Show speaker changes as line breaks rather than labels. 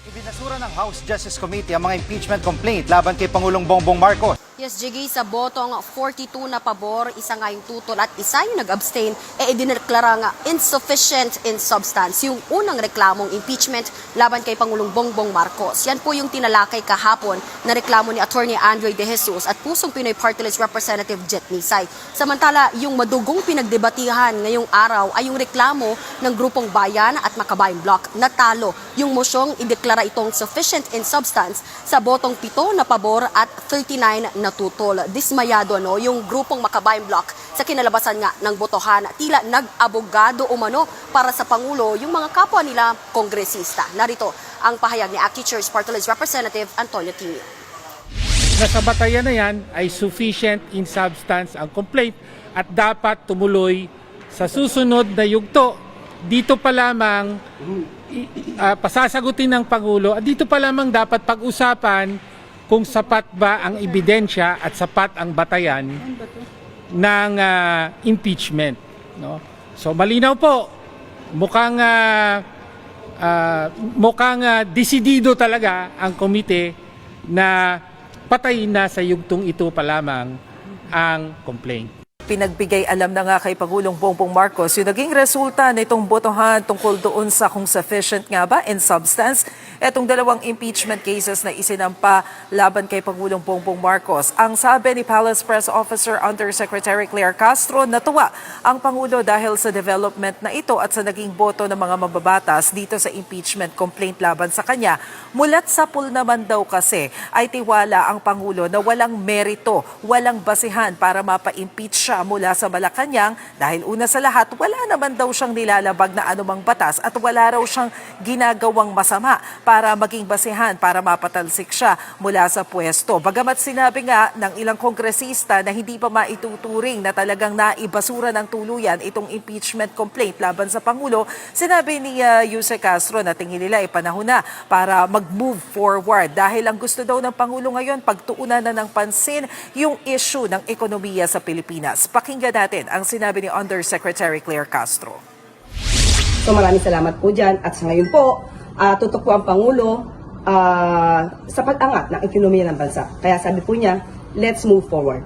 Ibinasura ng House Justice Committee ang mga impeachment complaint laban kay Pangulong Bongbong Marcos.
Yes, Jiggy, sa botong 42 na pabor, isa nga yung tutol at isa yung nag-abstain, idineklara nga insufficient in substance yung unang reklamong impeachment laban kay Pangulong Bongbong Marcos. Yan po yung tinalakay kahapon na reklamo ni Attorney Andre De Jesus at Pusong Pinoy Party List Representative Jet Nisay. Samantala, yung madugong pinagdebatihan ngayong araw ay yung reklamo ng Grupong Bayan at Makabayan Bloc. Natalo yung mosyong ideklara itong sufficient in substance sa botong 7 na pabor at 39 na tutol. Dismayado yung Grupong Makabayan Bloc sa kinalabasan nga ng botohan. Tila nag-abogado umano para sa Pangulo yung mga kapwa nila kongresista. Narito ang pahayag ni ACT Teachers Party List Representative Antonio Tinio.
Nasa batayan na yan ay sufficient in substance ang complaint at dapat tumuloy sa susunod na yugto. Dito pa lamang pasasagutin ng Pangulo at dito pa lamang dapat pag-usapan kung sapat ba ang ebidensya at sapat ang batayan ng impeachment. No? So malinaw po, mukhang desidido talaga ang komite na patayin na sa yugtong ito pa lamang ang complaint.
Pinagbigay alam na nga kay Pangulong Bongbong Marcos yung naging resulta nitong botohan tungkol doon sa kung sufficient nga ba in substance etong dalawang impeachment cases na isinampa laban kay Pangulong Bongbong Marcos. Ang sabi ni Palace Press Officer Undersecretary Claire Castro, natuwa ang Pangulo dahil sa development na ito at sa naging boto ng mga mababatas dito sa impeachment complaint laban sa kanya. Mulat sa pool naman daw kasi ay tiwala ang Pangulo na walang merito, walang basihan para mapa-impeach siya mula sa Malacanang dahil una sa lahat, wala naman daw siyang nilalabag na anumang batas at wala raw siyang ginagawang masama para maging basihan para mapatalsik siya mula sa pwesto. Bagamat sinabi nga ng ilang kongresista na hindi pa maituturing na talagang naibasura ng tuluyan itong impeachment complaint laban sa Pangulo, sinabi ni Yuse Castro na tingin nila ay panahon na para mag-move forward dahil ang gusto daw ng Pangulo ngayon pagtuunan na ng pansin yung issue ng ekonomiya sa Pilipinas. Pakinggan natin ang sinabi ni Undersecretary Claire Castro.
So maraming salamat po dyan at sa ngayon po, tutok po ang Pangulo sa pag-angat ng ekonomiya ng bansa. Kaya sabi po niya, let's move forward.